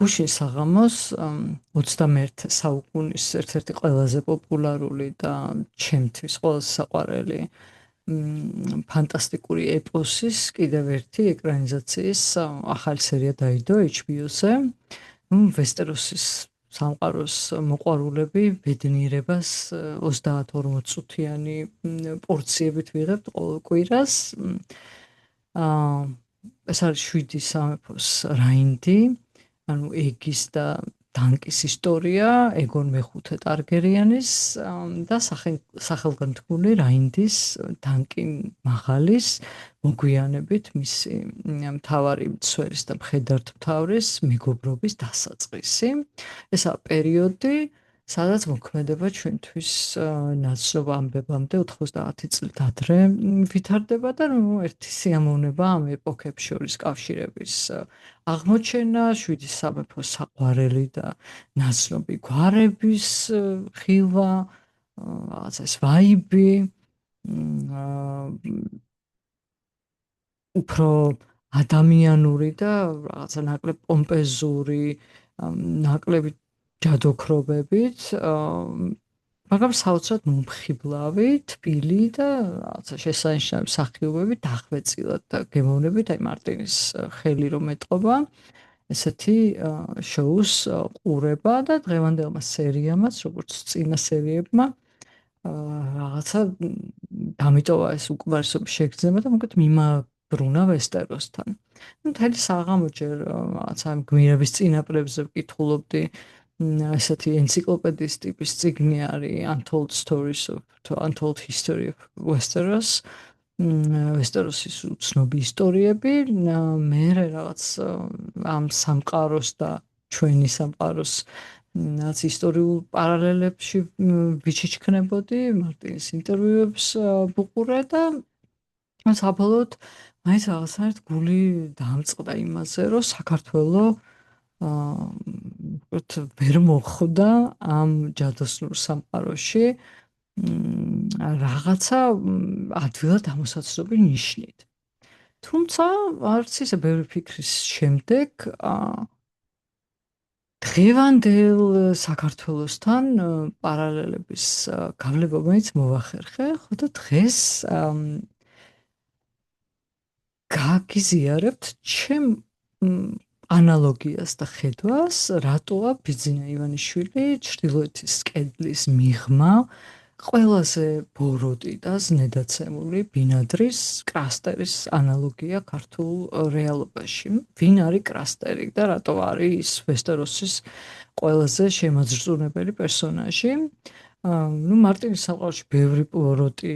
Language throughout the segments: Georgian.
გუშინ საღამოს 21 საუკუნის ერთ-ერთი ყველაზე პოპულარული და ჩემთვის ყველაზე საყვარელი ფანტასტიკური ეპოსის კიდევ ერთი ეკრანიზაციის ახალი სერია დაიდო HBO-ზე. ვესტეროსის სამყაროს მოყვარულები ბედნიერებას 30-40 წუთიანი პორციებით ვიღებთ ყოველ კვირას. ეს არის 7 სამეფოს რაინდი, ანუ ეგის და დანკის ისტორია, ეგონ მეხუთე ტარგერიანის და სახელგანთქმული რაინდის დანკი მაღალის მოგვიანებით მისი მთავარი მცველის და მხედართმთავრის მეგობრობის დასაწყისი. ესაა პერიოდი, სადაც მოქმედება ჩვენთვის ნაცნობ ამბებამდე 90 წლით ადრე ვითარდება და ერთი სიამოვნება ამ ეპოქებს შორის კავშირების აღმოჩენა, 7 სამეფოს საყვარელი და ნაცნობი გვარების ხილვა, რაღაცა ეს ვაიბი, უფრო ადამიანური და რაღაცა ნაკლებ პომპეზური, ნაკლები ჯადოქრობებით, მაგრამ საოცრად მომხიბლავი, თბილი და რაღაცა შესანიშნავი სახეობებით დახვეწილად და გემოვნებით, აი მარტინის ხელი რომ ეტყობა ესეთი შოუს ყურება და დღევანდელმა სერიამაც, როგორც წინა სერიებმა, რაღაცა დამიტოვა ეს უკმარისობის შეგრძნება და მოკლედ მიმაბრუნა ვესტეროსთან. მთელი საღამო ჯერ რაღაცა გმირების წინაპრებზე ვკითხულობდი, ესეთი ენციკლოპედიის ტიპის წიგნი არის Untold History of Westeros, ვესტეროსის უცნობი ისტორიები, მე რაღაც ამ სამყაროს და ჩვენი სამყაროს რაც ისტორიულ პარალელებში ვიჩიჩქნებოდი, მარტინის ინტერვიუებს ვუყურე და საბოლოოდ მაინც რაღაცნაირად გული დამწყდა იმაზე, რომ საქართველო ვერ მოხვდა ამ ჯადოსნურ სამყაროში რაღაცა ადვილად ამოსაცნობი ნიშნით. თუმცა არც ისე ბევრი ფიქრის შემდეგ დღევანდელ საქართველოსთან პარალელების გავლება მაინც მოვახერხე, ხოდა დღეს გაგიზიარებთ ჩემ ანალოგიას და ხედვას, რატოა ბიძინა ივანიშვილი ჩრდილოეთის კედლის მიღმა ყველაზე ბოროტი და ზნედაცემული ბინადრის კრასტერის ანალოგია ქართულ რეალობაში. ვინ არის კრასტერი და რატო არის ის ვესტეროსის ყველაზე შემაძრწუნებელი პერსონაჟი? მარტინის სამყაროში ბევრი ბოროტი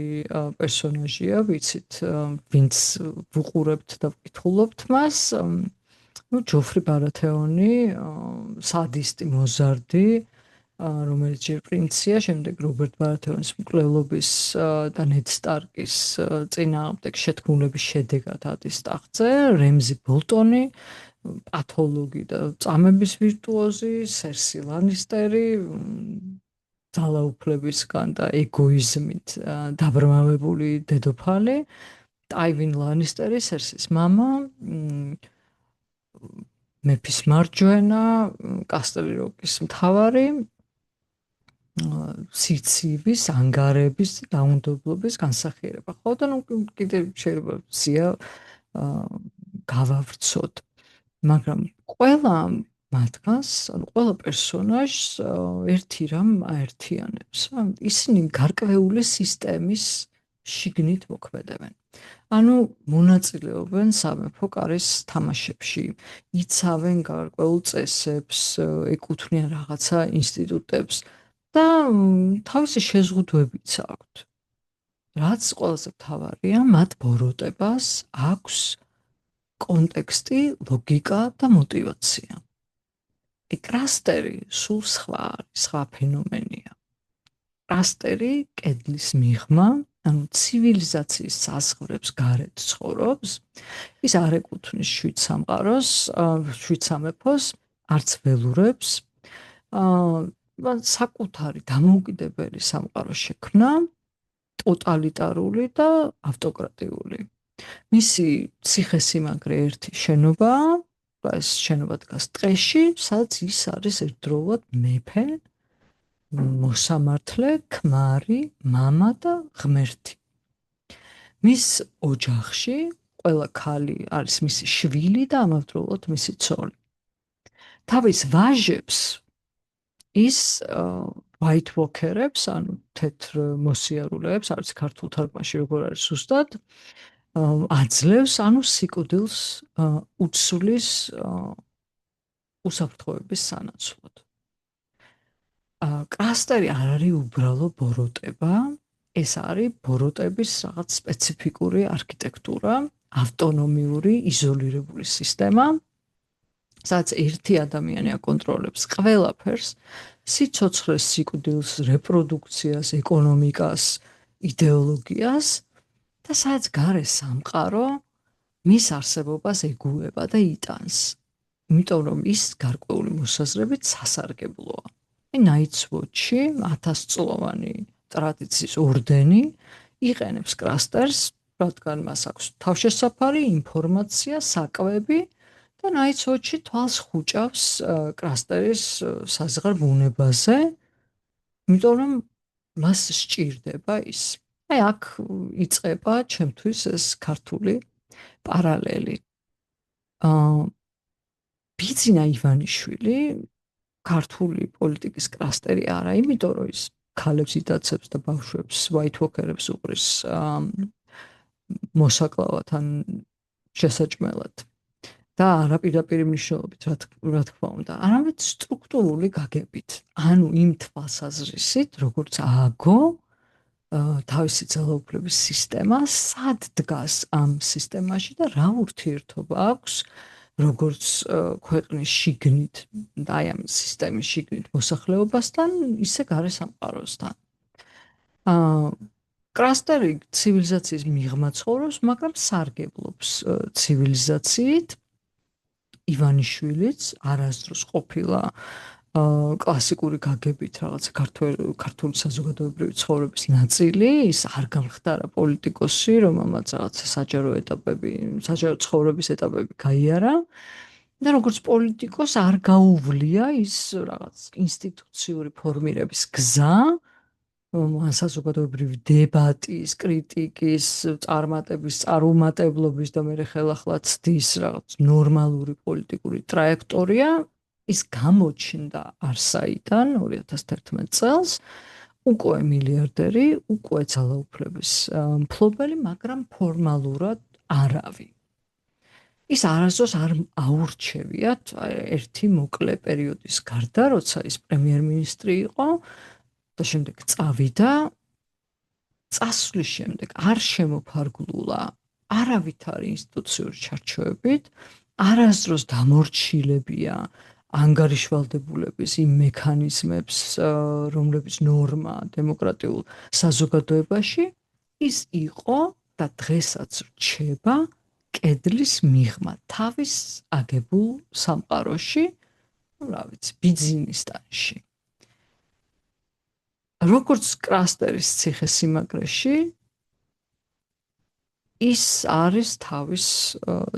პერსონაჟია, ვიცით, ვინც ვუყურებთ და ვკითხულობთ მას. ჯოფრი ბარათეონი, სადისტი მოზარდი, რომელიც ჯერ პრინცია, შემდეგ რობერტ ბარათეონის მკვლელობის და ნედ სტარკის წინააღმდეგ შეთქმულების შედეგად ადის ტახტზე, რემზი ბოლტონი, პათოლოგი და წამების ვირტუოზი, სერსი ლანისტერი, ძალაუფლებისგან და ეგოიზმით დაბრმავებული დედოფალი, ტაივინ ლანისტერი, სერსის მამა, მეფის მარჯვენა, კასტელი როკის მთავარი, სიცივის, ანგარების, დაუნდობლობის განსახიერება. ხო და კიდევ შეიძლება ზია გავავრცოთ. მაგრამ ყველა მათგანს, ანუ ყველა პერსონაჟს ერთი რამ აერთიანებს. ისინი გარკვეული სისტემის შიგნით მოქმედებენ. ანუ მონაწილეობენ სამეფო კარის თამაშებში, იცავენ გარკვეულ წესებს, ეკუთვნიან რაღაცა ინსტიტუტებს და თავისი შეზღუდვებიც აქვთ. რაც ყველაზე მთავარია, მათ ბოროტებას აქვს კონტექსტი, ლოგიკა და мотиваცია. კრასტერი სულ სხვა ფენომენია. კრასტერი კედლის მიღმა, ანუ ცივილიზაციის საზღვრებს გარეთ ცხოვრობს, ის არ ეკუთვნის 7 სამყაროს, 7 სამეფოს, არც ველურებს, საკუთარი დამოუკიდებელი სამყარო შექმნა, ტოტალიტარული და ავტოკრატიული. მისი ციხესიმაგრე ერთი შენობაა, ეს შენობა დგას ტყეში, სადაც ის არის ერთდროულად მეფე, მოსამართლე, ქმარი, მამა და ღმერთი. მის ოჯახში ყველა ქალი არის მისი შვილი და ამავდროულად მისი ცოლი. თავის ვაჟებს ის white walker-ებს, ანუ თეთრ მოსიარულეებს, არის ქართულ თარგმანში როგორ არის ზუსტად, აძლევს, ანუ სიკვდილს უცვლის უსაფრთხოების სანაცვლოდ. კრასტერი არ არის უბრალო ბოროტება, ეს არის ბოროტების რაღაც სპეციფიკური არქიტექტურა, ავტონომიური, იზოლირებული სისტემა, სადაც ერთი ადამიანი აკონტროლებს ყველაფერს, სიცოცხლეს, სიკვდილს, რეპროდუქციას, ეკონომიკას, იდეოლოგიას და სადაც გარე სამყარო მის არსებობას ეგუება და იტანს. იმიტომ რომ ის გარკვეული მოსაზრებით სასარგებლოა. Night's Watch-ი 1000-წლოვანი ტრადიციის ორდენი იყენებს კრასტერს, რადგან მას აქვს თავშესაფარი, ინფორმაცია, საკვები და Night's Watch-ი თვალს ხუჭავს კრასტერის საზღარ ბუნებაზე, იმიტომ რომ მას სჭირდება ის. აქ იწყება ჩემთვის ეს ქართული პარალელი. ბიძინა ივანიშვილი ქართული პოლიტიკის კრასტერი არა, იმიტომ რომ ის ქალებს იტაცებს და ბავშვებს, white walker-ებს უყრის მოსაკლავად ან შესაჭმელად. და არა პირდაპირ მნიშვნელობით, რა თქმა უნდა, არამედ სტრუქტურული გაგებით. ანუ იმ თვალსაზრისით, როგორც ააგო თავისი ძალაუფლების სისტემა, სად დგას ამ სისტემაში და რა ურთიერთობა აქვს როგორც ქვეყნის შიგნით და აი ამ სისტემის შიგნით მოსახლეობასთან, ისე გარე სამყაროსთან. კრასტერი ცივილიზაციის მიღმა ცხოვრობს, მაგრამ სარგებლობს ცივილიზაციით. ივანიშვილიც არასდროს ყოფილა კლასიკური გაგებით რაღაც ქართული საზოგადოებრივი ცხოვრების ნაწილი, ის არ გამხდარა პოლიტიკოსი, რომელმაც რაღაც საჯარო ცხოვრების ეტაპები გაიარა და როგორც პოლიტიკოს არ გაუვლია ის რაღაც ინსტიტუციური ფორმირების გზა, ან საზოგადოებრივი დებატის, კრიტიკის, წარმატების, წარუმატებლობის და მე ხელახლა ცდის რაღაც ნორმალური პოლიტიკური ტრაექტორია ის გამოჩნდა არსაიდან 2011 წელს, უკვე მილიარდერი, უკვე ძალაუფლების მფლობელი, მაგრამ ფორმალურად არავინ. ის არასდროს არ აურჩევიათ ერთი მოკლე პერიოდის გარდა, როცა ის პრემიერ-მინისტრი იყო და შემდეგ წავიდა, წასვლის შემდეგ არ შემოფარგლულა არავითარი ინსტიტუციური ჩარჩოებით, არასდროს დამორჩილებია ანგარიშვალდებულების იმ მექანიზმებს, რომლებიც ნორმა დემოკრატიულ საზოგადოებაში ის იყო და დღესაც რჩება კედლის მიღმა თავის აგებულ სამყაროში, რა ვიცი, ბიძინისტანში. როგორც კრასტერის ციხესიმაგრეში ის არის თავის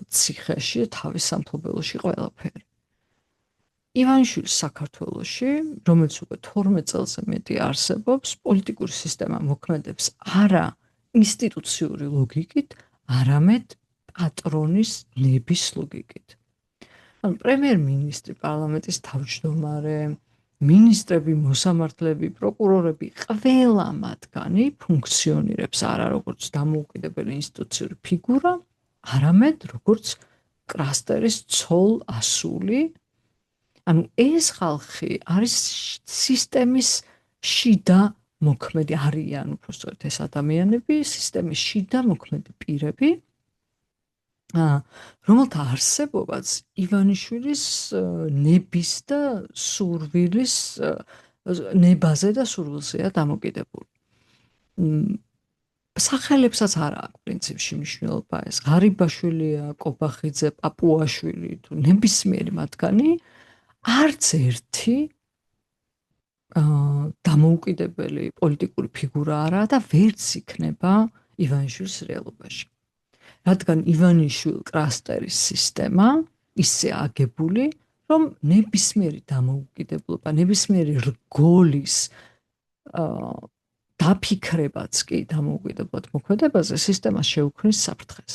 ციხეში, თავის სამფლობელოში ყველაფერი. ივანიშვილის საქართველოში, რომელიც უკვე 12 წელზე მეტი არსებობს, პოლიტიკური სისტემა მოქმედებს არა ინსტიტუციური ლოგიკით, არამედ პატრონის ნების ლოგიკით. ანუ პრემიერ-მინისტრი, პარლამენტის თავმჯდომარე, მინისტრები, მოსამართლეები, პროკურორები, ყველა მათგანი ფუნქციონირებს არა როგორც დამოუკიდებელი ინსტიტუციური ფიგურა, არამედ როგორც კრასტერის ცოლ-ასული. ანუ ეს ხალხი არის სისტემის შიდა მოქმედი არიან, უბრალოდ ეს ადამიანები, სისტემის შიდა მოქმედი პირები, რომელთა არსებობაც ივანიშვილის ნების და სურვილის ნებაზე და სურვილზეა დამოკიდებული. სახელებსაც არ აქვს პრინციპში მნიშვნელობა ეს. ღარიბაშვილია, კობახიძე, პაპუაშვილი თუ ნებისმიერი მათგანი არც ერთი დამოუკიდებელი პოლიტიკური ფიგურა არა და ვერც იქნება ივანიშვილის რეალობაში. რადგან ივანიშვილ კრასტერის სისტემა ისე აგებული, რომ ნებისმიერი დამოუკიდებლობა, ნებისმიერი რგოლის დაფიქრებაც კი დამოუკიდებლად მოქმედებაზე სისტემას შეუქმნის საფრთხეს.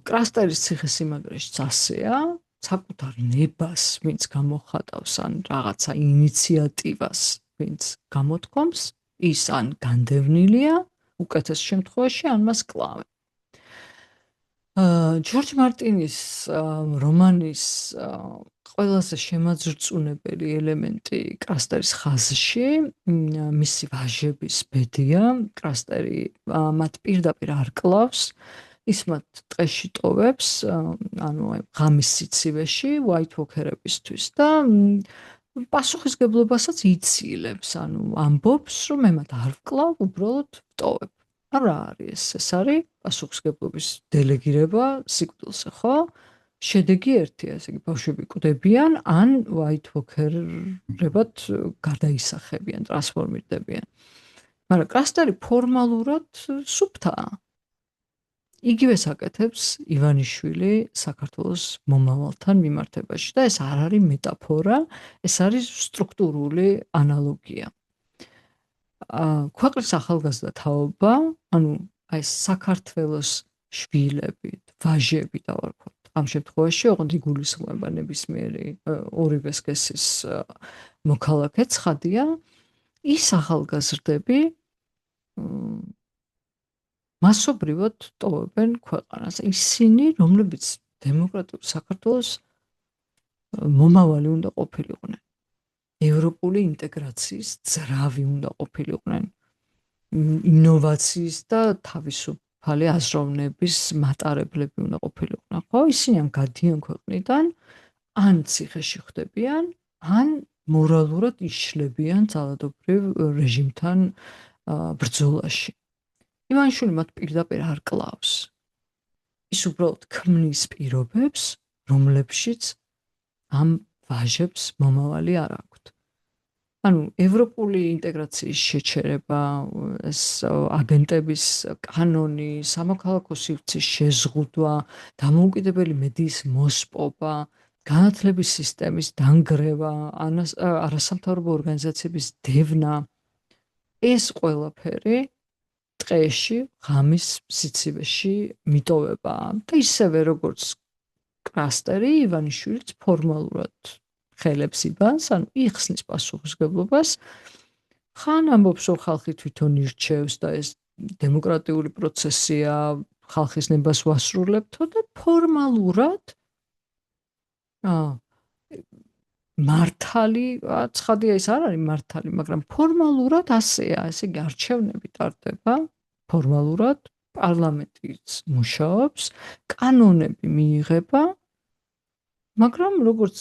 კრასტერის ციხესიმაგრეშიც ასეა, საკუთარ ნებას, ვინც გამოხატავს ან რაღაცა ინიციატივას, ვინც გამოთქვამს, ის ან განდევნილია, უკეთეს შემთხვევაში, ან მას კლავენ. ჯორჯ მარტინის რომანის ყველაზე შემაძრწუნებელი ელემენტი კრასტერის ხაზში მისი ვაჟების ბედია. კრასტერი მათ პირდაპირ არ კლავს, ის მათ ტყეში ტოვებს, ანუ ღამის სიცივეში უაით-ვოქერებისთვის და პასუხისგებლობასაც იცილებს, ანუ ამბობს, რომ მე მათ არ ვკლავ, უბრალოდ ვტოვებ. რა არის ეს არის პასუხისგებლობის დელეგირება სიკვდილზე, ხო? შედეგი ერთია, ესე იგი ბავშვები კვდებიან ან უაით-ვოქერებად გარდაისახებიან, ტრანსფორმირდებიან. მაგრამ კრასტერი ფორმალურად სუფთაა. იგივეს აკეთებს ივანიშვილი საქართველოს მომავალთან მიმართებაში და ეს არ არის მეტაფორა, ეს არის სტრუქტურული ანალოგია. ქვეყნის ახალგაზრდა თაობა, ანუ აი საქართველოს შვილები, ვაჟები დავარქვათ. ამ შემთხვევაში ოღონდ იგულისხმება ნებისმიერი ორივე სქესის მოქალაქე ცხადია, ის ახალგაზრდები მასობრივად ტოვებენ ქვეყანას. ისინი, რომლებიც დემოკრატიულ საქართველოს მომავალი უნდა ყოფილიყვნენ. ევროპული ინტეგრაციის ძრავი უნდა ყოფილიყვნენ. ინოვაციის და თავისუფალი აზროვნების მატარებლები უნდა ყოფილიყვნენ. ხო, ისინი ან გადიან ქვეყნიდან, ან ციხეში ხდებიან, ან მორალურად იშლებიან ძალადობრივ რეჟიმთან ბრძოლაში. ივანიშვილი მათ პირდაპირ არ კლავს. ის უბრალოდ ქმნის პირობებს, რომლებშიც ამ ვაჟებს მომავალი არ აქვთ. ანუ ევროპული ინტეგრაციის შეჩერება, ეს აგენტების კანონი, სამოქალაქო სივრცის შეზღუდვა, დამოუკიდებელი მედიის მოსპობა, განათლების სისტემის დანგრევა, არასამთავრობო ორგანიზაციების დევნა, ეს ყველაფერი ტყეში, ღამის სიცივეში მიტოვება და ისევე როგორც კრასტერი ივანიშვილიც ფორმალურად ხელებს იბანს, ანუ იხსნის პასუხისგებლობას, ხან ამბობს, რომ ხალხი თვითონ ირჩევს და ეს დემოკრატიული პროცესია, ხალხის ნებას ვასრულებთო და ფორმალურად მართალი, ცხადია ის არ არის მართალი, მაგრამ ფორმალურად ასეა, ესე იგი არჩევნები ტარდება, ფორმალურად პარლამენტიც მუშაობს, კანონები მიიღება, მაგრამ როგორც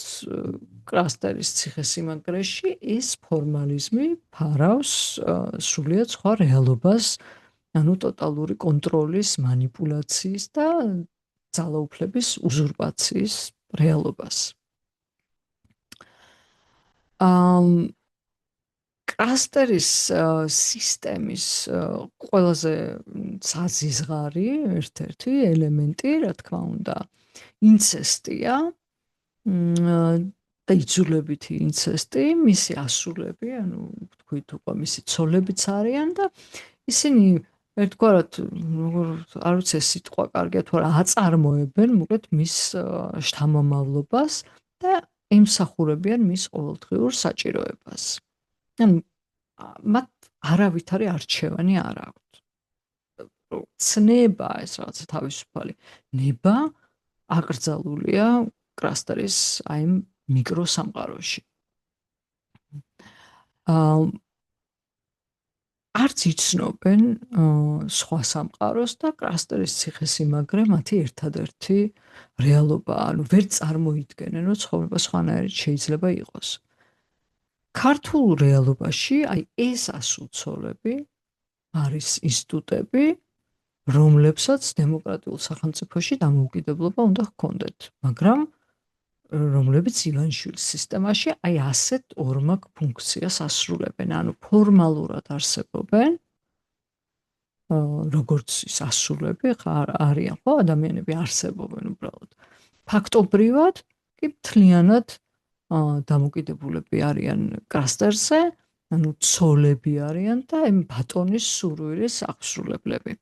კრასტერის ციხესიმაგრეში ეს ფორმალიზმი ფარავს სრულიად სხვა რეალობას, ანუ ტოტალური კონტროლის, მანიპულაციის და ძალაუფლების უზურპაციის რეალობას. კრასტერის სისტემის ყველაზე საზიზღარი ერთ-ერთი ელემენტი, რა თქმა უნდა, ინცესტია და იძულებითი ინცესტი, მისი ასულები, ანუ თქვით უკვე მისი ცოლებიც არიან და ისინი ერთგვარად, არ ვიცი ეს სიტყვა კარგია თუ არა, აწარმოებენ მოკლედ მის შთამომავლობას და ემსახურებიან მის ყოველდღიურ საჭიროებას. ანუ მათ არავითარი არჩევანი არ აქვთ. ცნება ეს რაღაცა თავისუფალი ნება აკრძალულია კრასტერის აი მიკროსამყაროში. არც იცნობენ სხვა სამყაროს და კრასტერის ციხესიმაგრე მათი ერთადერთი რეალობა, ანუ ვერ წარმოიდგენენ, რომ ცხოვრება სხვანაირად შეიძლება იყოს. ქართულ რეალობაში აი ეს ასულცოლები არის ინსტიტუტები, რომლებსაც დემოკრატიულ სახელმწიფოში დამოუკიდებლობა უნდა ჰქონდეთ, მაგრამ რომლებიც ივანიშვილის სისტემაში აი ასეთ ორმაგ ფუნქციას ასრულებენ, ანუ ფორმალურად არსებობენ, როგორც ის ასულები, არიან ხო ადამიანები არსებობენ უბრალოდ. ფაქტობრივად კი მთლიანად დამოკიდებულები არიან კრასტერზე, ანუ ცოლები არიან და იმ ბატონის სურვილის აღსრულებლები.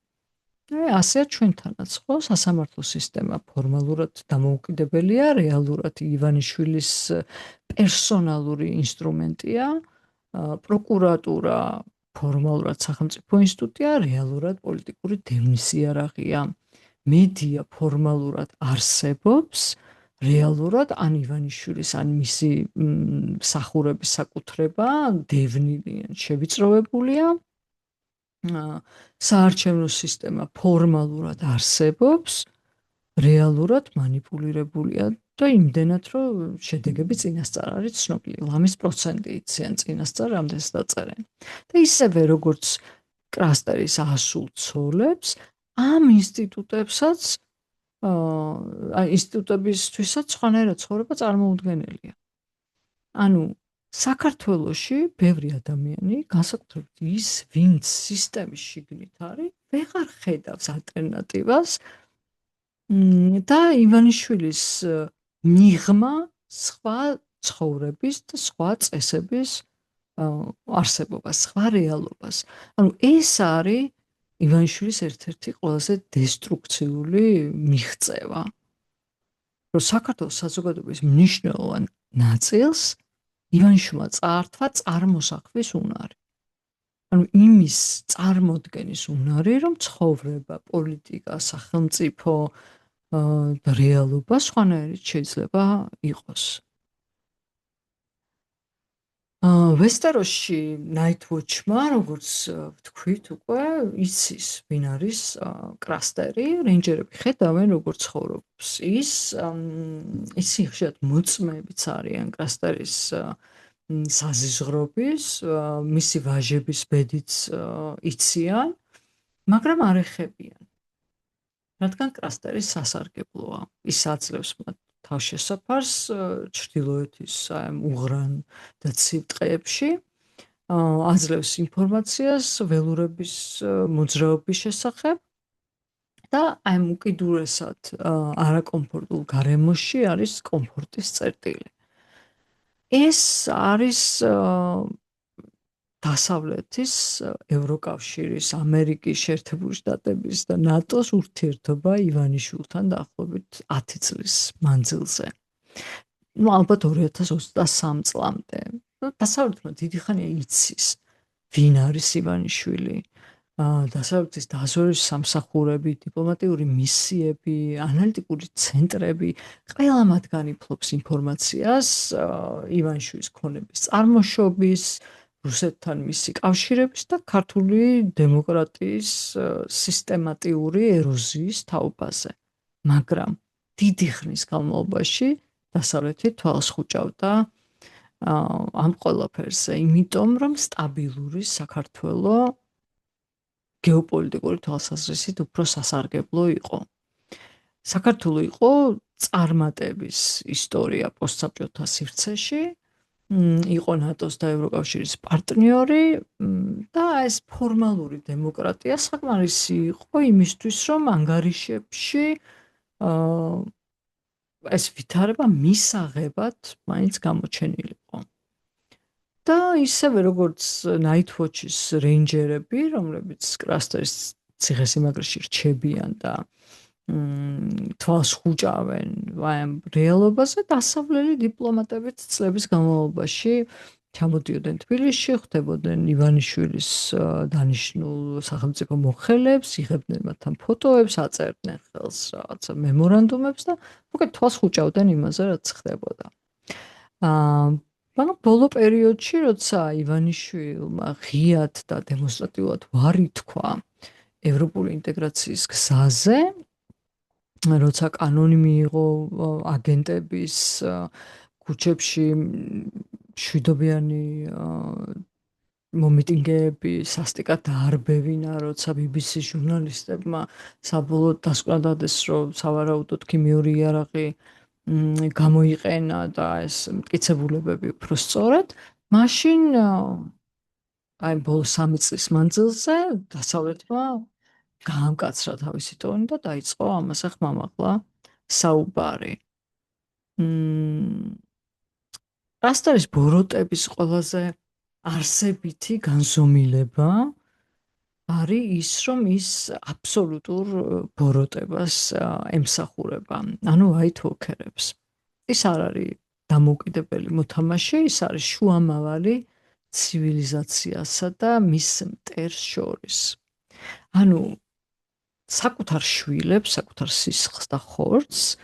ასეა ჩვენთანაც, ხო, სასამართლო სისტემა ფორმალურად დამოუკიდებელია, რეალურად ივანიშვილის პერსონალური ინსტრუმენტია, პროკურატურა ფორმალურად სახელმწიფო ინსტიტუტია, რეალურად პოლიტიკური დევნის იარაღია. მედია ფორმალურად არსებობს, რეალურად ან ივანიშვილის, ან მისი მსახურების საკუთრება დევნილი ან შევიწროვებულია. საარჩევნო სისტემა ფორმალურად არსებობს, რეალურად манипуლირებულია და იმდენად, რომ შედეგები წინასწარ არის ცნობილი. ლამის პროცენტი იციან წინასწარ რამდენს დაწერენ. და ისევე როგორც კრასტერის ასულ ცოლებს, ამ ინსტიტუტებსაც ინსტიტუტებისთვისაც სხვანაირად ცხოვრება წარმოუდგენელია. ანუ საქართველოში ბევრი ადამიანი, განსაკუთრებით ის, ვინც სისტემის შიგნით არის, ვეღარ ხედავს ალტერნატივას და ივანიშვილის მიღმა სხვა ცხოვრების და სხვა წესების არსებობას, სხვა რეალობას. ანუ ეს არის ივანიშვილის ერთ-ერთი ყველაზე დესტრუქციული მიღწევა. რომ საქართველოს საზოგადოების მნიშვნელოვან ნაწილს ივანიშვილმა წაართვა წარმოსახვის უნარი. ანუ იმის წარმოდგენის უნარი, რომ ცხოვრება, პოლიტიკა, სახელმწიფო და რეალობა სხვანაირად შეიძლება იყოს. ვესტეროსში ნაითვოჩმა, როგორც ვთქვით უკვე, იცის, ვინ არის კრასტერი, რეინჯერები ხედავენ, როგორც ცხოვრობს ის, ისინი ხშირად მოწმეებიც არიან კრასტერის საზიზღრობის, მისი ვაჟების ბედიც იციან, მაგრამ არ ეხებიან. რადგან კრასტერი სასარგებლოა, ის აძლევს მათ თავშესაფარს ჩრდილოეთის უღრან და ცივ ტყეებში, აძლევს ინფორმაციას ველურების მოძრაობის შესახებ და ამ უკიდურესად არაკომფორტულ გარემოში არის კომფორტის წერტილი. ეს არის დასავლეთის, ევროკავშირის, ამერიკის შეერთებული შტატების და ნატოს ურთიერთობა ივანიშვილთან დაახლოებით 10 წლის მანძილზე. ალბათ 2023 წლამდე. დასავლეთმა დიდი ხანია იცის, ვინ არის ივანიშვილი. დასავლეთის დაზვერვის სამსახურები, დიპლომატიური მისიები, ანალიტიკური ცენტრები, ყველა მათგანი ფლობს ინფორმაციას ივანიშვილის ქონების წარმოშობის, რუსეთთან მისი კავშირების და ქართული დემოკრატიის სისტემატიური ეროზიის თაობაზე. მაგრამ დიდი ხნის განმავლობაში დასავლეთი თვალს ხუჭავდა ამ ყველაფერზე, იმიტომ რომ სტაბილური საქართველოს გეოპოლიტიკური თვალსაზრისით უფრო სასარგებლო იყო. საქართველოს იყო წარმატების ისტორია პოსტსაბჭოთა სივრცეში, იყო ნატოს და ევროკავშირის პარტნიორი და ეს ფორმალური დემოკრატია საკმარისი იყო იმისთვის, რომ ანგარიშებში ეს ვითარება მისაღებად მაინც გამოჩენილიყო. და ისევე როგორც ნაითვოჩის რეინჯერები, რომლებიც კრასტერის ციხესიმაგრეში რჩებიან და თვალს ხუჭავენ ამ რეალობაზე, დასავლელი დიპლომატებიც წლების განმავლობაში ჩამოდიოდნენ თბილისში, ხვდებოდნენ ივანიშვილის დანიშნულ სახელმწიფო მოხელეებს, იღებდნენ მათთან ფოტოებს, აწერდნენ ხელს რაღაცა მემორანდუმებს და უკეთ თვალს ხუჭავდნენ იმაზე, რაც ხდებოდა. მაგრამ ბოლო პერიოდში, როცა ივანიშვილმა ღიად და დემონსტრატიულად ვარი თქვა ევროპული ინტეგრაციის გზაზე, როცა კანონი მიიღო აგენტების ქუჩებში შვიდობიანი მომიტინგეები სასტიკად დაარბევინა, როცა BBC-ის ჟურნალისტებმა საბოლოოდ დასკვნადადეს, რომ სავარაუდოდ ქიმიური იარაღი გამოიყენა და ეს მტკიცებულებები უფრო სწორად, მაშინ აი ბოლო 3 წლის მანძილზე დასავლეთმა გაამკაცრა თავისი ტონი და დაიწყო ამაზე ხმამაღლა საუბარი. რასტარის ბოროტების ყველაზე არსებითი განზომილება არის ის, რომ ის აბსოლუტურ ბოროტებას ემსახურება, ანუ white walker-ებს. ის არ არის დამოუკიდებელი მოთამაშე, ის არის შუამავალი ცივილიზაციასა და მის მტერს შორის. ანუ საკუთარ შვილებს, საკუთარ სისხლს და ხორცს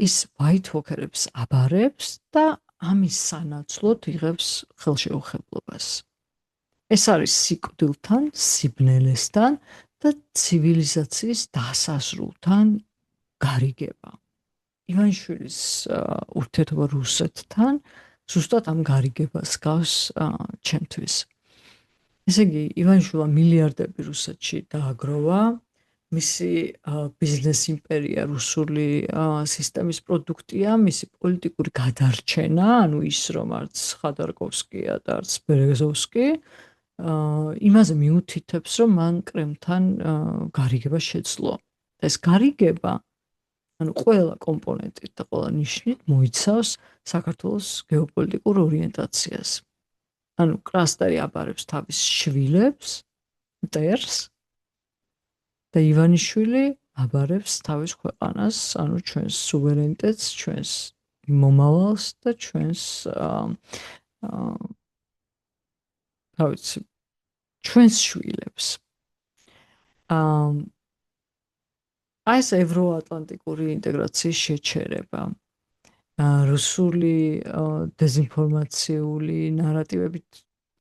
ის white walker-ებს აბარებს და ამის სანაცვლოდ იღებს ხელშეუხებლობას. ეს არის სიკვდილთან, სიბნელესთან და ცივილიზაციის დასაზრულთან გარიგება. ივანიშვილის ურთიერთობა რუსეთთან ზუსტად ამ გარიგებას გავს ჩემთვის. ესე იგი, ივანიშვილმა მილიარდები რუსეთში დააგროვა, მისი ბიზნეს იმპერია რუსული სისტემის პროდუქტია, მისი პოლიტიკური გადარჩენა, ანუ ის რომ არც ხადარკოვსკია და არც ბერეზოვსკი იმაზე მიუთითებს, რომ მან კრემლთან გარიგება შეძლო. ეს გარიგება, ანუ ყველა კომპონენტით და ყველა ნიშნით მოიცავს საქართველოს გეოპოლიტიკურ ორიენტაციას. ანუ კრასტერი აბარებს თავის შვილებს, მტერს და ივანიშვილი აბარებს თავის ქვეყანას, ანუ ჩვენს სუვერენიტეტს, ჩვენს მომავალს და ჩვენს რა ვიცი, ჩვენს შვილებს. აი ეს ევროატლანტიკური ინტეგრაციის შეჩერება, რუსული დეზინფორმაციული ნარატივებით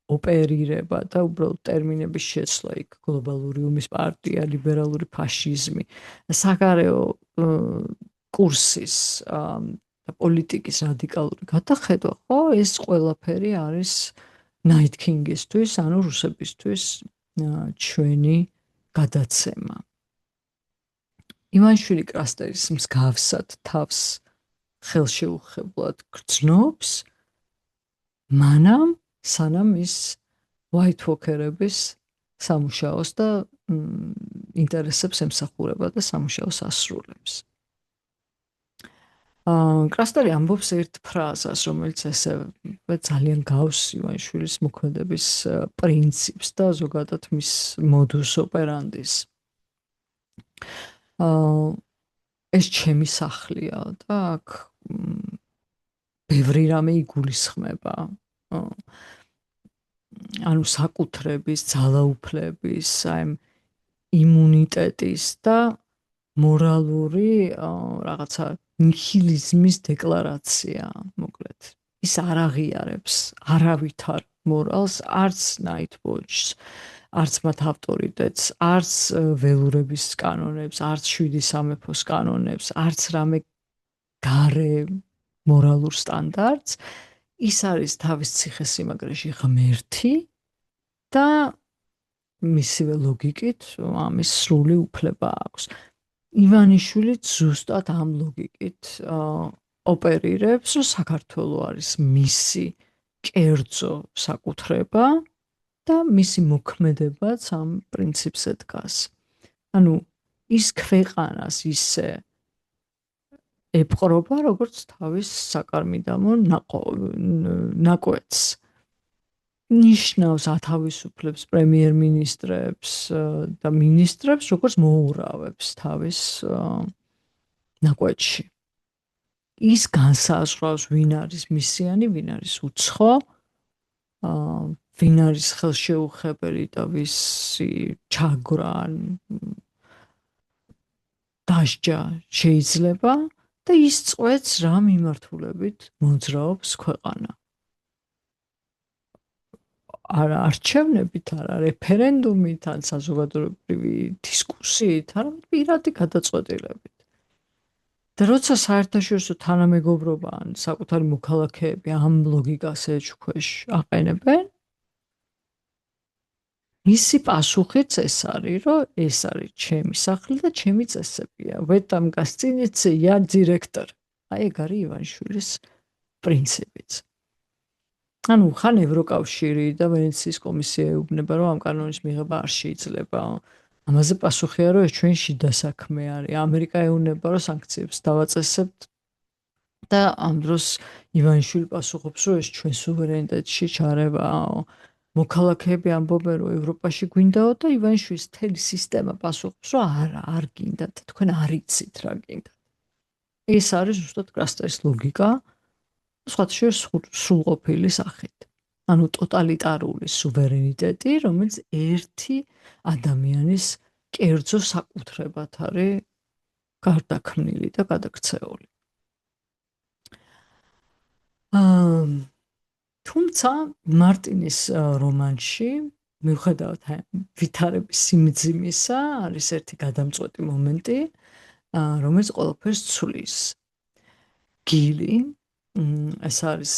ოპერირება და უბრალოდ ტერმინების შეცვლა იქ გლობალური ომის პარტია, ლიბერალური ფაშიზმი, საგარეო კურსის და პოლიტიკის რადიკალური გადახედვა, ხო, ეს ყველაფერი არის Night King-ისთვის, ანუ რუსებისთვის ჩვენი გადაცემა. ივანიშვილი კრასტერის მსგავსად თავს ხელშეუხებლად გრძნობს, მანამ სანამ ის white walker-ების სამუშაოს და ინტერესებს ემსახურება და სამუშაოს ასრულებს. კრასტერი ამბობს ერთ ფრაზას, რომელიც ასევე ძალიან გავს ივანიშვილის მოქმედების პრინციპს და ზოგადად მის modus operandi-ს. ეს ჩემი სახლია და აქ ბევრი რამე იგულისხმება. ანუ საკუთრების, ძალაუფლების, იმუნიტეტის და მორალური რაღაცა ნიჰილიზმის დეკლარაცია, მოკლედ. ის არ აღიარებს არავითარ მორალს, არც Nightwatch-ს, არც მათ ავტორიტეტს, არც ველურების კანონებს, არც 7 სამეფოს კანონებს, არც რამე გარე მორალურ სტანდარტს. ის არის თავის ციხესიმაგრეში ღმერთი და მისივე ლოგიკით ამის სრული უფლება აქვს. ივანიშვილი ზუსტად ამ ლოგიკით ოპერირებს, რომ საქართველოს არის მისი კერძო საკუთრება და მისი მოქმედებაც ამ პრინციპზე დგას. ანუ ის ქვეყანას ისე ეპყრობა, როგორც თავის საკარმიდამო ნაკვეთს. ნიშნავს ათავისუფლებს პრემიერ-მინისტრებს და მინისტრებს, როგორც მოურავებს თავის ნაკვეთში. ის განსაზღვრავს, ვინ არის მისიანი, ვინ არის უცხო, ვინ არის ხელშეუხებელი და ვისი ჩაგვრა დასჯა შეიძლება და ის წვეთს რა მიმართულებით მოძრაობს ქვეყანა. არა არჩევნებით, არა რეფერენდუმით, ან საზოგადოებრივი დისკუსიით, არამედ პირადი გადაწყვეტილებით. და როცა საერთაშორისო თანამეგობრობა ან საკუთარი მოქალაქეები ამ ლოგიკას ეჭქვეშ აყენებენ, მისი პასუხიც ეს არის, რომ ეს არის ჩემი სახლი და ჩემი წესებია. В этом гостинице я директор. აი ეგ არის ივანიშვილის პრინციპიც. ანუ ხან ევროკავშირი და ვენეციის კომისია ეუბნება, რომ ამ კანონის მიღება არ შეიძლება. ამაზე პასუხია, რომ ეს ჩვენ შიდა საქმე არის. ამერიკა ეუბნება, რომ სანქციებს დავაწესებთ და ამ დროს ივანიშვილი პასუხობს, რომ ეს ჩვენ სუვერენიტეტში ჩარევაო. მოქალაქეები ამბობენ, რომ ევროპაში გვინდაო და ივანიშვილის მთელი სისტემა პასუხობს, რომ არა, არ გინდათ, თქვენ არ იცით რა გინდათ. ეს არის ზუსტად კრასტერის ლოგიკა, სხვათა შორის სრულყოფილი სახით. ანუ ტოტალიტარული სუვერენიტეტი, რომელიც ერთი ადამიანის კერძო საკუთრებად არის გარდაქმნილი და გადაქცეული. თუმცა მარტინის რომანში მიუხედავად ვითარების სიმძიმისა არის ერთი გადამწყვეტი მომენტი, რომელიც ყველაფერს ცვლის. გილი ეს არის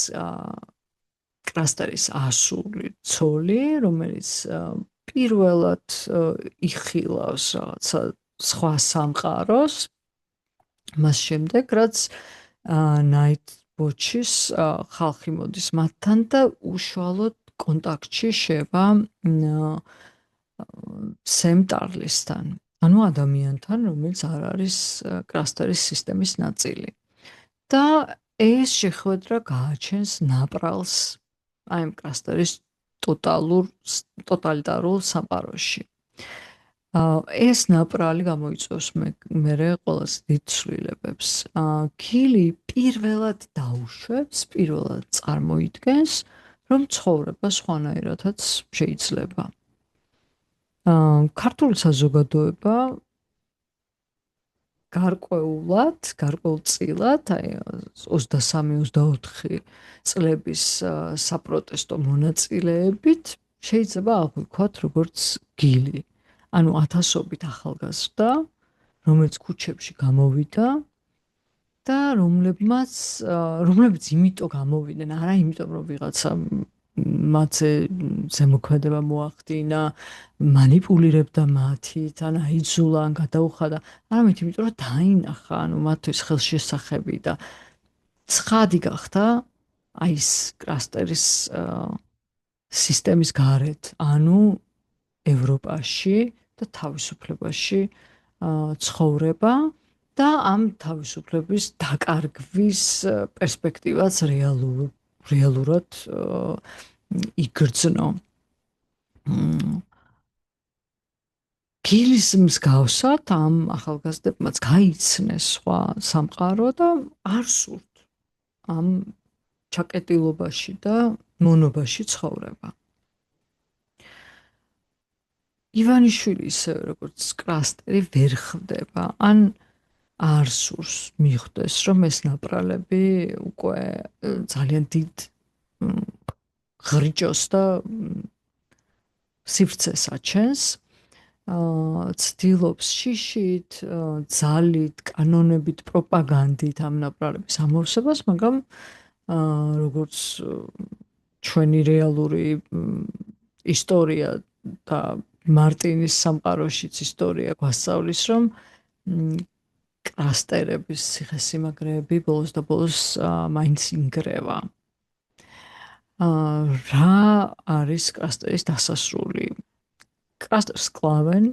კრასტერის ასული ცოლი, რომელიც პირველად იხილავს რაღაცა სხვა სამყაროს, მას შემდეგ რაც ნაიტ-ვოჩის ხალხი მოდის მათთან და უშუალოდ კონტაქტში შევა სემ ტარლისთან, ანუ ადამიანთან, რომელიც არ არის კრასტერის სისტემის ნაწილი. და ეს შეხვედრა გააჩენს ნაპრალს აი ამ კრასტერის ტოტალიტარულ სამყაროში. ეს ნაპრალი გამოიწვევს მერე ყველაზე დიდ ცვლილებებს. გილი პირველად დაუშვებს, პირველად წარმოიდგენს, რომ ცხოვრება სხვანაირადაც შეიძლება. ქართული საზოგადოება გარკვეულწილად, აი 23-24 წლების საპროტესტო მონაწილეებით შეიძლება აღვიქვათ როგორც გილი. ანუ ათასობით ახალგაზრდა, რომელიც ქუჩებში გამოვიდა და რომლებიც იმიტომ გამოვიდნენ, არა იმიტომ რომ ვიღაცა მათზე ზემოქმედება მოახდინა, მანიპულირებდა მათით, ან აიძულა, ან გადაუხადა, არამედ იმიტომ რომ დაინახა, ანუ მათთვის ხელშესახები და ცხადი გახდა აი ეს კრასტერის სისტემის გარეთ, ანუ ევროპაში და თავისუფლებაში ცხოვრება და ამ თავისუფლების დაკარგვის პერსპექტივაც რეალურად იგრძნო. გილის მსგავსად ამ ახალგაზრდებმაც გაიცნეს სხვა სამყარო და არ სურთ ამ ჩაკეტილობაში და მონობაში ცხოვრება. ივანიშვილი ისევე როგორც კრასტერი ვერ ხვდება, ან არ სურს მიხვდეს, რომ ეს ნაპრალები უკვე ძალიან დიდ ღრიჭოს და სივრცეს აჩენს, ცდილობს შიშით, ძალით, კანონებით, პროპაგანდით ამ ნაპრალების ამოვსებას, მაგრამ როგორც ჩვენი რეალური ისტორია და მარტინის სამყაროშიც ისტორია გვასწავლის, რომ კრასტერების ციხესიმაგრეები ბოლოს და ბოლოს მაინც ინგრევა. რა არის კრასტერის დასასრული? კრასტერს კლავენ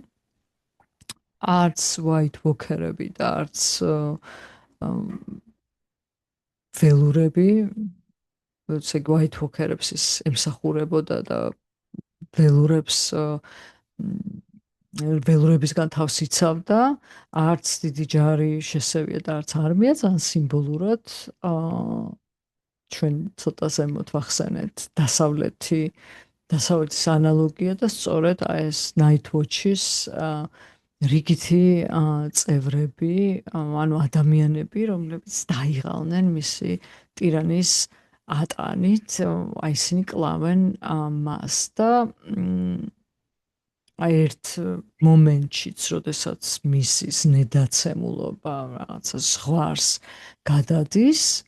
არც white walker-ები და არც ველურები, ესე white walker-ებს ის ემსახურებოდა და ველურებისგან თავს იცავდა, არც დიდი ჯარი შესევია და არც არმია, ძალიან სიმბოლურად ჩვენ ცოტა ზემოთ ვახსენეთ დასავლეთის ანალოგია და სწორედ ეს ნაიტ-ვოჩის რიგითი წევრები, ანუ ადამიანები, რომლებიც დაიღალნენ მისი ტირანის ატანით, აი ისინი კლავენ მას და აი ერთ მომენტშიც, როდესაც მისის ნედაცემულობა რაღაცა ზღვარს გადადის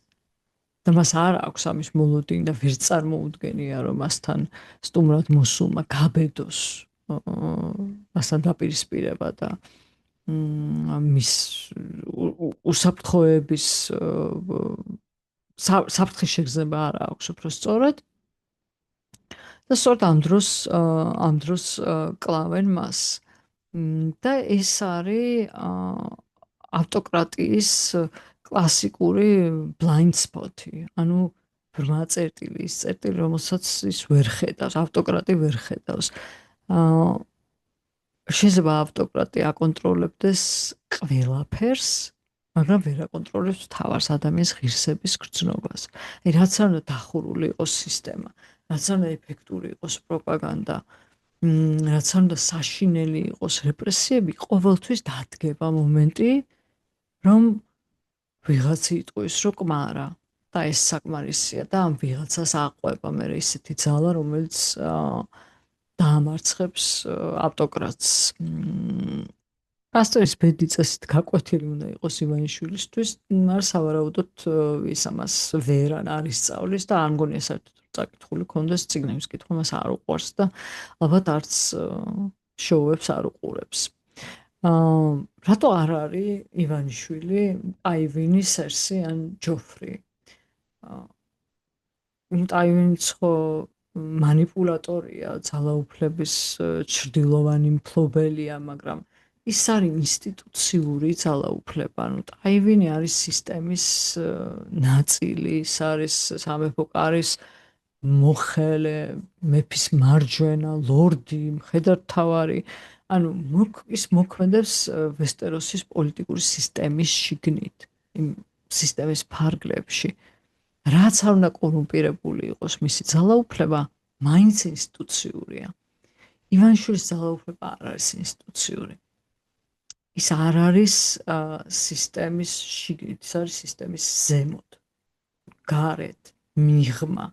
და მას არ აქვს ამის მოლოდინი და ვერ წარმოუდგენია, რომ მასთან სტუმრად მოსულმა გაბედოს მასთან დაპირისპირება და მის უსაფრთხოების საფრთხის შეგრძნება არ აქვს უფრო სწორად და სწორედ ამ დროს კლავენ მას და ეს არის ავტოკრატიის კლასიკური blind spot-ი, ანუ ბრმა წერტილი, ის წერტილი, რომელსაც ის ვერ ხედავს, ავტოკრატი ვერ ხედავს. შეიძლება ავტოკრატი აკონტროლებდეს ყველაფერს, მაგრამ ვერ აკონტროლებს თავის ადამიანის ღირსების გრძნობას. აი რაც არ უნდა დახურული იყოს სისტემა, რაც არ უნდა ეფექტური იყოს პროპაგანდა, რაც არ უნდა საშინელი იყოს რეპრესიები, ყოველთვის დადგება მომენტი, რომ ვიღაცა იტყვის, რომ კმარა და ეს საკმარისია და ამ ვიღაცას აყვება მე ისეთი ძალა, რომელიც დაამარცხებს ავტოკრატს. პასტორის ბედი წესით გაკვეთილი უნდა იყოს ივანიშვილისთვის, მაგრამ სავარაუდოდ ის ამას ვერ არის სწავლის და არ მგონია საერთოდ წაკითხული ქონდეს წიგნების კითხვა, მას არ უყვარს და ალბათ არც შოუებს არ უყურებს. რატო არ არის ივანიშვილი ტაივინის სერსი ან ჯოფრი? ტაივინიც ხო მანიპულატორია, ძალაუფლების ჩრდილოვანი მფლობელია, მაგრამ ის არის ინსტიტუციური ძალაუფლება, ანუ ტაივინი არის სისტემის ნაწილი, ის არის სამეფო კარის მოხელე, მეფის მარჯვენა, ლორდი, მხედართმთავარი, ანუ ის მოქმედებს ვესტეროსის პოლიტიკური სისტემის შიგნით, იმ სისტემის ფარგლებში. რაც არ უნდა კორუმპირებული იყოს მისი ძალაუფლება, მაინც ინსტიტუციურია. ივანიშვილის ძალაუფლება არ არის ინსტიტუციური. ის არ არის სისტემის შიგნით, ის არის სისტემის ზემოთ, გარეთ, მიღმა.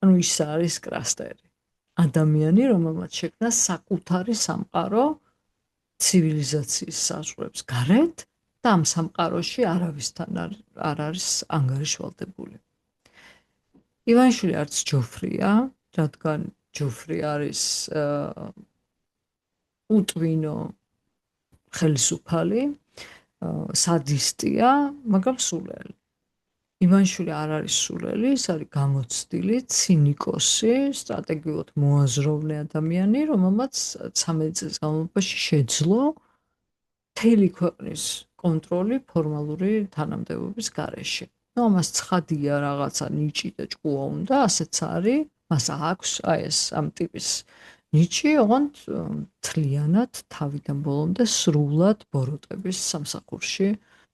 ანუ ის არის კრასტერი. ადამიანი, რომელმაც შექმნა საკუთარი სამყარო ცივილიზაციის საზღვრებს გარეთ და ამ სამყაროში არავისთან არ არის ანგარიშვალდებული. ივანიშვილი არც ჯოფრია, რადგან ჯოფრი არის უტვინო ხელისუფალი, სადისტია, მაგრამ სულელი. ივანიშვილი არ არის სულელი, ის არის გამოცდილი, ცინიკოსი, სტრატეგიულად მოაზროვნე ადამიანი, რომელმაც 13 წლის განმავლობაში შეძლო მთელი ქვეყნის კონტროლი ფორმალური თანამდებობის გარეშე. ნუ ამას ცხადია რაღაცა ნიჭი და ჭკუა უნდა, ასეც არის, მას აქვს აი ეს ამ ტიპის ნიჭი, ოღონდ მთლიანად თავიდან ბოლომდე სრულად ბოროტების სამსახურში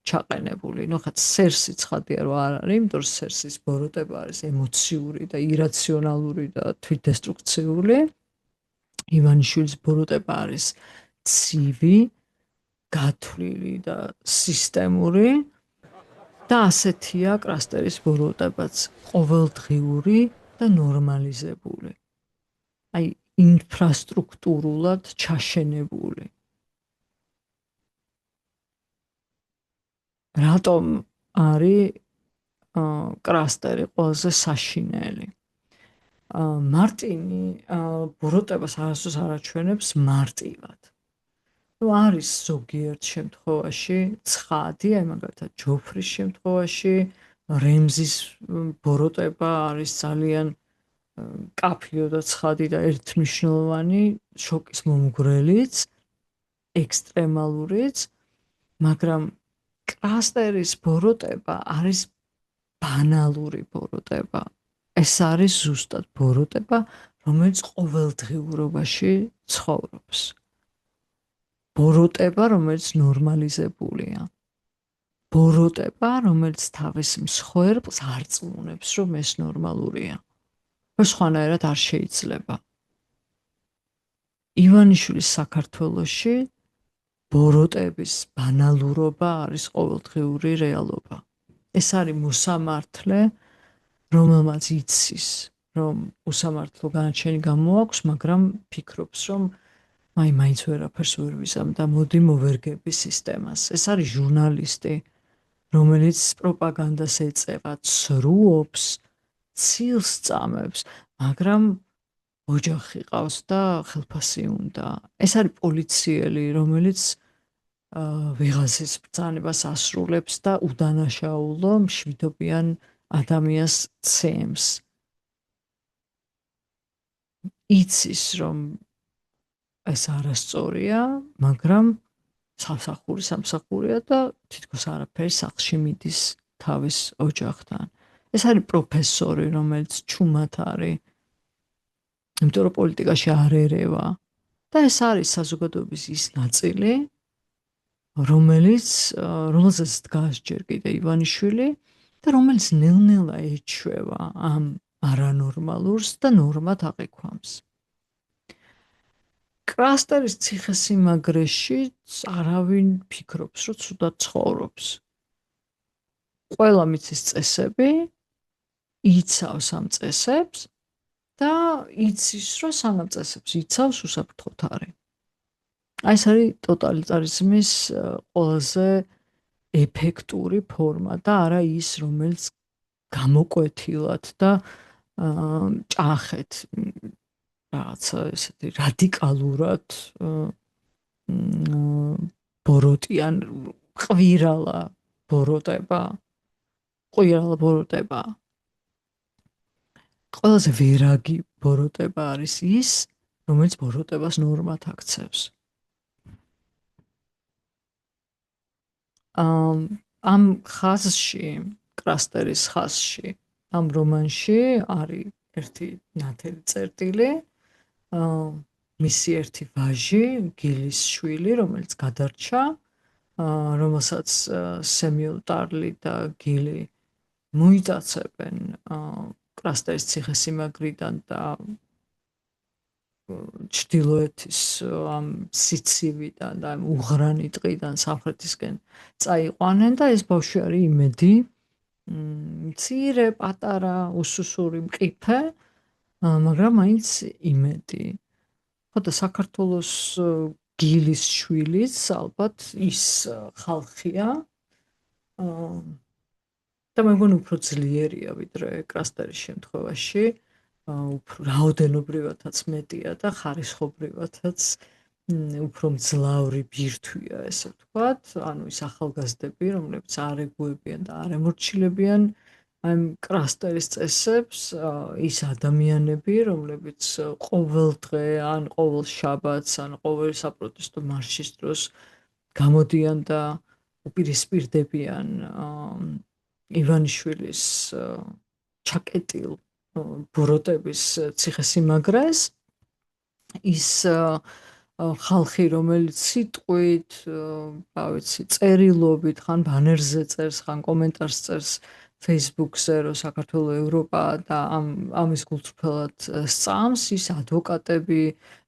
ჩაყენებული. ნუ ხა სერსი ცხადია რომ არ არის, იმიტომ რომ სერსის ბოროტება არის ემოციური და ირაციონალური და თვითდესტრუქციული. ივანიშვილის ბოროტება არის ცივი, გათვლილი და სისტემური და ასეთია კრასტერის ბოროტებაც, ყოველდღიური და ნორმალიზებული. აი ინფრასტრუქტურულად ჩაშენებული. რატომ არის კრასტერი ყველაზე საშინელი? მარტინი ბოროტებას არასდროს არ აჩვენებს მარტივად. ნუ არის ზოგიერთ შემთხვევაში ცხადი, აი მაგალითად ჯოფრის შემთხვევაში, რემზის ბოროტება არის ძალიან კაფიო და ცხადი და ერთმნიშვნელოვანი, შოკის მომგვრელიც, ექსტრემალურიც, მაგრამ კრასტერის ბოროტება არის ბანალური ბოროტება. ეს არის ზუსტად ბოროტება, რომელიც ყოველდღიურობაში ცხოვრობს. ბოროტება, რომელიც ნორმალიზებულია. ბოროტება, რომელიც თავის მსხვერპლს არ წმუნებს, რომ ეს ნორმალურია. სხვანაირად არ შეიძლება. ივანიშვილის საქართველოში ბოროტების ბანალურობა არის ყოველდღიური რეალობა. ეს არის მოსამართლე, რომელმაც იცის, რომ უსამართლო განაჩენი გამოაქვს, მაგრამ ფიქრობს, რომ მაინც ვერაფერს ვერ ვიზამ და მოდი მოვერგები სისტემას. ეს არის ჟურნალისტი, რომელიც პროპაგანდას ეწევა, ცრუობს, ცილს წამებს, მაგრამ ოჯახი ყავს და ხელფასი უნდა. ეს არის პოლიციელი, რომელიც ვიღაცის ბრძანებას ასრულებს და უდანაშაულო მშვიდობიან ადამიანს ცემს. იცის, რომ ეს არასწორია, მაგრამ სამსახურია და თითქოს არაფერი სახლში მიდის თავის ოჯახთან. ეს არის პროფესორი, რომელიც ჩუმად არის, იმიტომ რომ პოლიტიკაში არ ერევა და ეს არის საზოგადოების ის ნაწილი, რომელსაც დგას ჯერ კიდე ივანიშვილი და რომელიც ნელ-ნელა ეჩვევა ამ არანორმალურს და ნორმად აღიქვამს. კრასტერის ციხესიმაგრეში არავინ ფიქრობს, რომ ცუდად ცხოვრობს. ყველა მიცის წესები, იცავს ამ წესებს და იცის, რომ სანამ წესებს იცავს, უსაფრთხოდ არის. ეს არის ტოტალიტარიზმის ყველაზე ეფექტური ფორმა და არა ის, რომელიც გამოკვეთილად და ჭახეთ რაღაცა ესეთი რადიკალურად ბოროტიან ყვირალა ბოროტება. ყველაზე ვერაგი ბოროტება არის ის, რომელიც ბოროტებას ნორმად აქცევს. ამ ხაზში, კრასტერის ხაზში, ამ რომანში არის ერთი ნათელი წერტილი, მისი ერთი ვაჟი, გილის შვილი, რომელიც გადარჩა, რომელსაც სემიულ ტარლი და გილი მოიტაცებენ კრასტერის ციხესიმაგრიდან და ჩრდილოეთის ამ სიცივიდან და ამ უღრანი ტყიდან სამხრეთისკენ წაიყვანენ და ეს ბავშვი არის იმედი, მცირე, პატარა, უსუსური, მყიფე, მაგრამ მაინც იმედი. ხო და საქართველოს გილის შვილიც ალბათ ის ხალხია და მე მგონი უფრო ძლიერია ვიდრე კრასტერის შემთხვევაში, უფრო რაოდენობრივადაც მეტია და ხარისხობრივადაც უფრო მძლავრი ბირთვია, ესე ვთქვათ, ანუ ის ახალგაზრდები, რომლებიც არ ეგუებიან და არ ემორჩილებიან ამ კრასტერის წესებს, ის ადამიანები, რომლებიც ყოველ დღე, ან ყოველ შაბათს, ან ყოველ საპროტესტო მარშის დროს გამოდიან და უპირისპირდებიან ივანიშვილის ჩაკეტილ ბოროტების ციხესიმაგრეს, ის ხალხი, რომელიც სიტყვით, წერილობით, ხან ბანერზე წერს, ხან კომენტარს წერს Facebook-ზე, რომ საქართველო ევროპა და ამის გულწრფელად სწამს, ის ადვოკატები,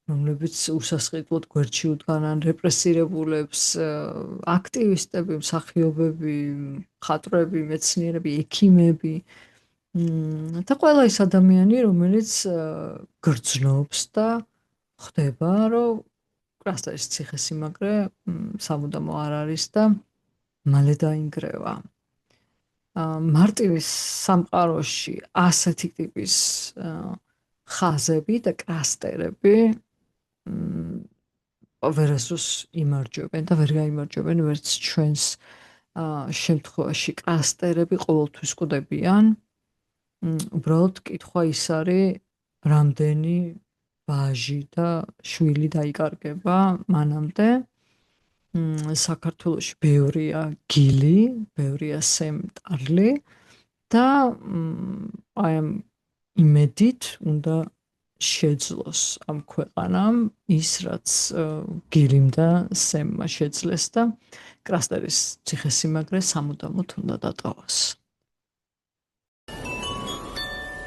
რომლებიც უსასყიდლოდ გვერდში უდგანან რეპრესირებულებს, აქტივისტები, მსახიობები, მხატვრები, მეცნიერები, ექიმები და ყველა ის ადამიანი, რომელიც გრძნობს და ხვდება, რომ კრასტერის ციხესიმაგრე სამუდამო არ არის და მალე დაინგრევა. მარტინის სამყაროში ასეთი ტიპის ხაზები და კრასტერები ვერასდროს იმარჯვებენ და ვერ გაიმარჯვებენ ვერც ჩვენს შემთხვევაში. კრასტერები ყოველთვის კვდებიან. უბრალოდ კითხვა ის არის, რამდენი ვაჟი და შვილი დაიკარგება მანამდე. საქართველოში ბევრია გილი, ბევრია სემ ტარლი და აი ამ იმედით უნდა შეძლოს ამ ქვეყანამ ის, რაც გილიმ და სემმა შეძლეს და კრასტერის ციხესიმაგრე სამუდამოდ უნდა დატოვოს.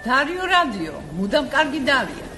დარიო რადიო, მუდამ კარგი დავია.